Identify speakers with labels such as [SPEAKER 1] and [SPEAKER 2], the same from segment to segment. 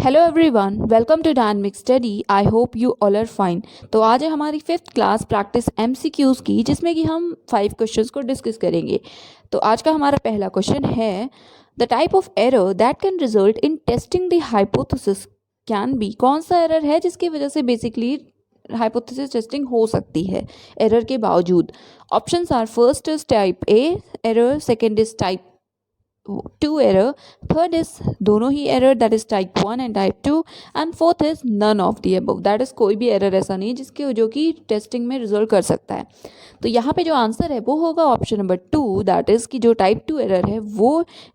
[SPEAKER 1] Hello everyone, welcome to dynamic study. I hope you all are fine. तो आज है हमारी 5th क्लास प्रैक्टिस एमसीक्यूज़ की, जिसमें कि हम 5 क्वेश्चंस को डिस्कस करेंगे। तो आज का हमारा पहला क्वेश्चन है, the type of error that can result in testing the hypothesis can be. कौन सा एरर है जिसकी वजह से बेसिकली हाइपोथेसिस टेस्टिंग हो सकती है एरर के बावजूद। Options are, first is type A error, second is type 2 error, third is दोनों ही error that is type 1 and type 2 and fourth is none of the above, that is कोई भी error ऐसा नहीं जिसके जो कि टेस्टिंग में रिजल्ट कर सकता है। तो यहाँ पे जो आंसर है वो होगा ऑप्शन नंबर 2, दैट इज़ कि जो टाइप 2 एरर है वो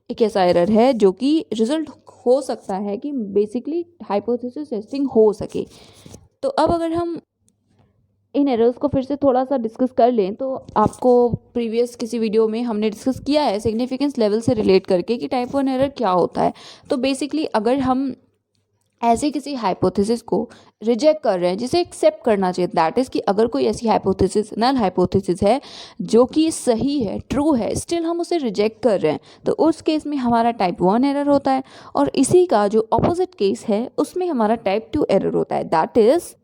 [SPEAKER 1] एक ऐसा एरर है जो कि रिजल्ट हो सकता है कि बेसिकली हाइपोथेसिस टेस्टिंग हो सके। तो अब अगर हम इन एरर्स को फिर से थोड़ा सा डिस्कस कर लें, तो आपको प्रीवियस किसी वीडियो में हमने डिस्कस किया है सिग्निफिकेंस लेवल से रिलेट करके कि टाइप 1 एरर क्या होता है। तो बेसिकली अगर हम ऐसे किसी हाइपोथेसिस को रिजेक्ट कर रहे हैं जिसे एक्सेप्ट करना चाहिए, दैट इज़ कि अगर कोई ऐसी हाइपोथेसिस नल हाइपोथेसिस है जो कि सही है, ट्रू है, स्टिल हम उसे रिजेक्ट कर रहे हैं, तो उस केस में हमारा टाइप 1 एरर होता है। और इसी का जो ऑपोजिट केस है उसमें हमारा टाइप 2 एरर होता है, दैट इज़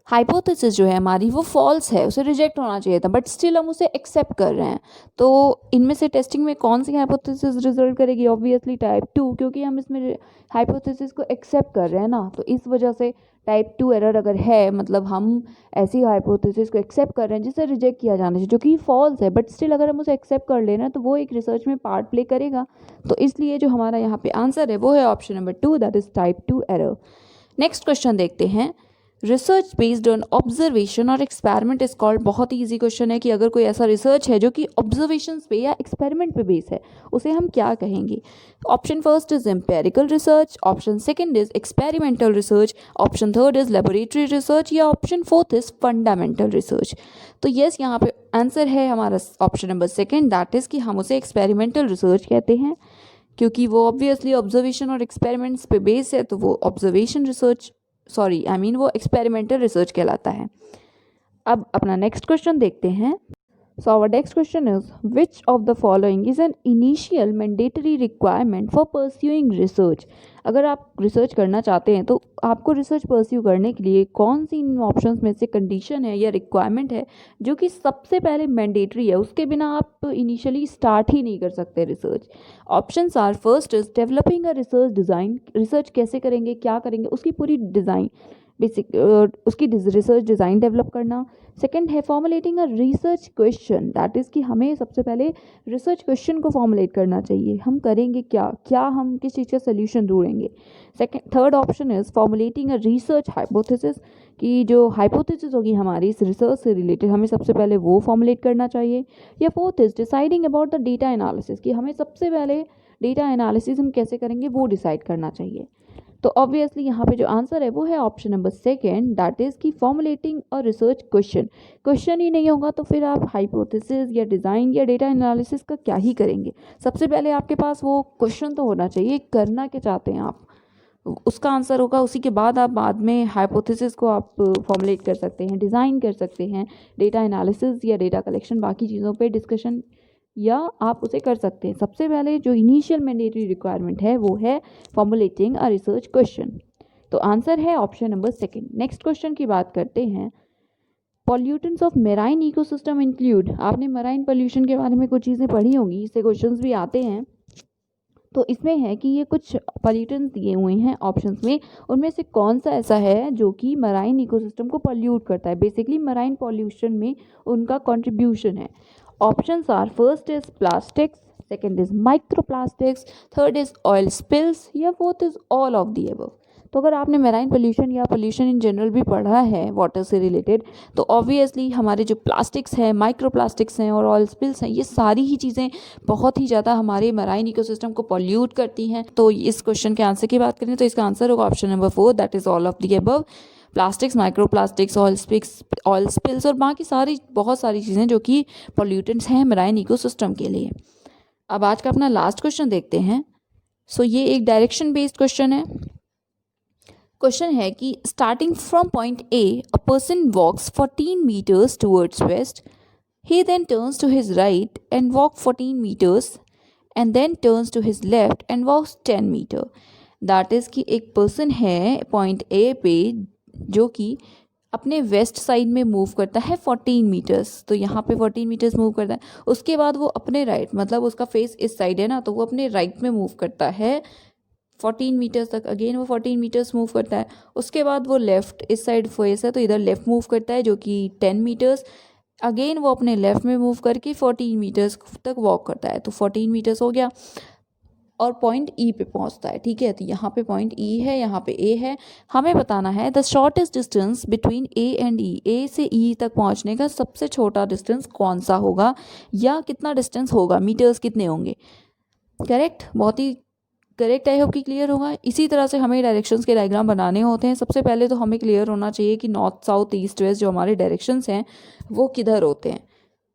[SPEAKER 1] हाइपोथेसिस जो है हमारी वो फॉल्स है, उसे रिजेक्ट होना चाहिए था बट स्टिल हम उसे एक्सेप्ट कर रहे हैं। तो इनमें से टेस्टिंग में कौन सी हाइपोथेसिस रिजल्ट करेगी? ऑब्वियसली टाइप 2, क्योंकि हम इसमें हाइपोथेसिस को एक्सेप्ट कर रहे हैं ना, तो इस वजह से टाइप 2 एरर अगर है, मतलब हम ऐसी हाइपोथेसिस को एक्सेप्ट कर रहे हैं जिसे रिजेक्ट किया जाना चाहिए, जो कि फॉल्स है, बट स्टिल अगर हम उसे एक्सेप्ट कर लेना तो वो एक रिसर्च में पार्ट प्ले करेगा। तो इसलिए जो हमारा यहाँ पे आंसर है वो है option number 2, that is type 2 error. Next question देखते हैं, रिसर्च बेस्ड ऑन ऑब्जर्वेशन और एक्सपेरिमेंट इज कॉल्ड। बहुत ही ईजी क्वेश्चन है कि अगर कोई ऐसा रिसर्च है जो कि ऑब्जर्वेशन पे या एक्सपेरिमेंट पे बेस है, उसे हम क्या कहेंगे? Option first is empirical research, option second is experimental research, option third is laboratory research, या option fourth is fundamental research. तो यस, यहाँ पे आंसर है हमारा option number second, that is कि हम उसे एक्सपेरिमेंटल रिसर्च कहते हैं, क्योंकि वो ऑब्वियसली ऑब्जर्वेशन और एक्सपेरिमेंट्स पे बेस है, तो वो ऑब्जर्वेशन रिसर्च वो एक्सपेरिमेंटल रिसर्च कहलाता है। अब अपना नेक्स्ट क्वेश्चन देखते हैं। So our next question is, which of the following is an initial mandatory requirement for pursuing research. अगर आप रिसर्च करना चाहते हैं तो आपको रिसर्च परस्यू करने के लिए कौन सी इन ऑप्शंस में से कंडीशन है या रिक्वायरमेंट है जो कि सबसे पहले मैंडेटरी है, उसके बिना आप इनिशियली स्टार्ट ही नहीं कर सकते research? Options are, first is developing a research design, research कैसे करेंगे, क्या करेंगे, उसकी पूरी डिज़ाइन बेसिक उसकी रिसर्च डिज़ाइन डेवलप करना। सेकंड है formulating a research question, that is कि हमें सबसे पहले रिसर्च क्वेश्चन को फॉर्मुलेट करना चाहिए, हम करेंगे क्या क्या हम किस चीज़ का सोल्यूशन ढूंढेंगे। Third option is formulating a research hypothesis, कि जो हाइपोथेसिस होगी हमारी इस रिसर्च से रिलेटेड, हमें सबसे पहले वो फॉर्मुलेट करना चाहिए। या fourth is deciding about the data analysis, कि हमें सबसे पहले डेटा एनालिसिस हम कैसे करेंगे वो डिसाइड करना चाहिए। तो ऑब्वियसली यहाँ पे जो आंसर है वो है option number second, that is कि फॉर्मुलेटिंग और रिसर्च क्वेश्चन। क्वेश्चन ही नहीं होगा तो फिर आप हाइपोथेसिस या डिज़ाइन या डेटा एनालिसिस का क्या ही करेंगे? सबसे पहले आपके पास वो क्वेश्चन तो होना चाहिए, करना क्या चाहते हैं आप, उसका आंसर होगा, उसी के बाद आप बाद में हाइपोथेसिस को आप फॉर्मुलेट कर सकते हैं, डिज़ाइन कर सकते हैं, डेटा एनालिसिस या डेटा कलेक्शन बाकी चीज़ों पे डिस्कशन या आप उसे कर सकते हैं। सबसे पहले जो इनिशियल मैंडेटरी रिक्वायरमेंट है वो है फॉर्मुलेटिंग अ रिसर्च क्वेश्चन। तो आंसर है option number second. Next question की बात करते हैं, pollutants of marine ecosystem include. आपने मेराइन पोल्यूशन के बारे में कुछ चीज़ें पढ़ी होंगी, इससे क्वेश्चंस भी आते हैं। तो इसमें है कि ये कुछ पॉल्यूटेंट्स दिए हुए हैं ऑप्शंस में, उनमें से कौन सा ऐसा है जो कि मराइन इकोसिस्टम को पॉल्यूट करता है, बेसिकली मराइन पॉल्यूशन में उनका कंट्रीब्यूशन है। Options are, first is plastics, second is microplastics, third is oil spills, या fourth is all of the above. तो अगर आपने मेराइन पोल्यूशन या पोल्यूशन इन जनरल भी पढ़ा है वाटर से रिलेटेड, तो ऑब्वियसली हमारे जो प्लास्टिक्स हैं, माइक्रो प्लास्टिक्स हैं और ऑयल स्पिल्स हैं, ये सारी ही चीज़ें बहुत ही ज़्यादा हमारे मराइन इकोसिस्टम को पॉल्यूट करती हैं। तो इस क्वेश्चन के आंसर की बात करें तो इसका आंसर होगा option number 4, that is all of the above. Plastics, micro plastics, oil spills और बाकी सारी बहुत सारी चीज़ें जो कि पॉल्यूटेंट्स हैं मराइन इकोसिस्टम के लिए। अब आज का अपना लास्ट क्वेश्चन देखते हैं। सो ये एक डायरेक्शन बेस्ड क्वेश्चन है। क्वेश्चन है कि starting from point A a person walks 14 meters towards west, he then turns to his right and walks 14 meters and then turns to his left and walks 10 meters. That is कि एक person है point A पे जो कि अपने west side में move करता है 14 मीटर्स, तो यहाँ पे 14 मीटर्स मूव करता है। उसके बाद वो अपने राइट, मतलब उसका फेस इस साइड है ना, तो वो अपने राइट में मूव करता है 14 मीटर्स तक, अगेन वो 14 मीटर्स मूव करता है। उसके बाद वो लेफ़्ट, इस साइड फेस है तो इधर लेफ़्ट मूव करता है जो कि 10 मीटर्स, अगेन वो अपने लेफ़्ट में मूव करके 14 मीटर्स तक वॉक करता है, तो 14 मीटर्स हो गया और पॉइंट ई पे पहुंचता है। ठीक है, तो यहाँ पे पॉइंट ई है, यहाँ पे ए है। हमें बताना है the shortest distance between A and E, A से ई तक पहुंचने का सबसे छोटा डिस्टेंस कौन सा होगा या कितना डिस्टेंस होगा, मीटर्स कितने होंगे। करेक्ट, बहुत ही करेक्ट, आई होप कि क्लियर होगा। इसी तरह से हमें डायरेक्शंस के डायग्राम बनाने होते हैं। सबसे पहले तो हमें क्लियर होना चाहिए कि नॉर्थ साउथ ईस्ट वेस्ट जो हमारे डायरेक्शंस हैं वो किधर होते हैं,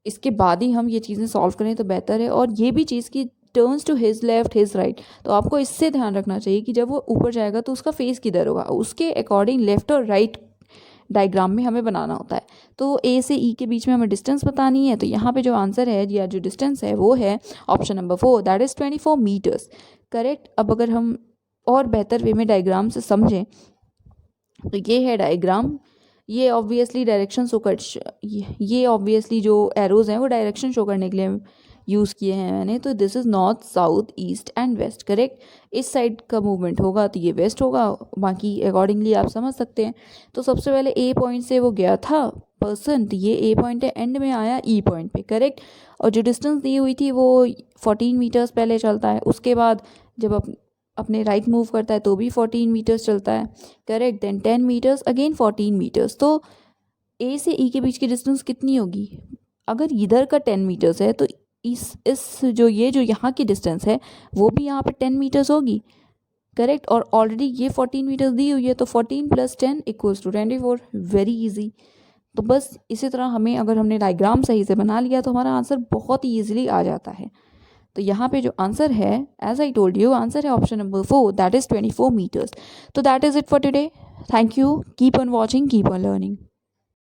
[SPEAKER 1] इसके बाद ही हम ये चीज़ें सॉल्व करें तो बेहतर है। और ये भी चीज़ की turns to his left his right, तो आपको इससे ध्यान रखना चाहिए कि जब वो ऊपर जाएगा तो उसका फेस किधर होगा, उसके अकॉर्डिंग लेफ्ट और राइट डायग्राम में हमें बनाना होता है। तो ए से ई के बीच में हमें डिस्टेंस बतानी है, तो यहाँ पे जो आंसर है या जो डिस्टेंस है वो है option number 4, that is 24 meters. Correct. अब अगर हम और बेहतर वे में डायग्राम से समझें तो ये है डायग्राम, ये ऑब्वियसली डायरेक्शन शो कर, ये ऑब्वियसली जो एरोज़ हैं वो डायरेक्शन शो करने के लिए यूज़ किए हैं मैंने। तो this is north south east and west. Correct, इस साइड का मूवमेंट होगा तो ये वेस्ट होगा, बाकी अकॉर्डिंगली आप समझ सकते हैं। तो सबसे पहले ए पॉइंट से वो गया था पर्सन, तो ये ए पॉइंट है, एंड में आया ई पॉइंट पे। करेक्ट, और जो डिस्टेंस दी हुई थी वो 14 मीटर्स पहले चलता है, उसके बाद जब अपने राइट मूव करता है तो भी 14 मीटर्स चलता है। Correct, then 10 meters, again 14 meters. तो ए से ई के बीच की डिस्टेंस कितनी होगी, अगर इधर का 10 मीटर्स है तो इस जो यहाँ की डिस्टेंस है वो भी यहाँ पे 10 मीटर्स होगी। करेक्ट, और ऑलरेडी ये 14 मीटर्स दी हुई है, तो 14 + 10 = 24। Very easy. तो बस इसी तरह हमें, अगर हमने डायग्राम सही से बना लिया तो हमारा आंसर बहुत ही ईजिली आ जाता है। तो यहाँ पे जो आंसर है, as I told you, answer है option number 4, that is 24 metres. तो that is it for today. Thank you, keep on watching, keep on learning.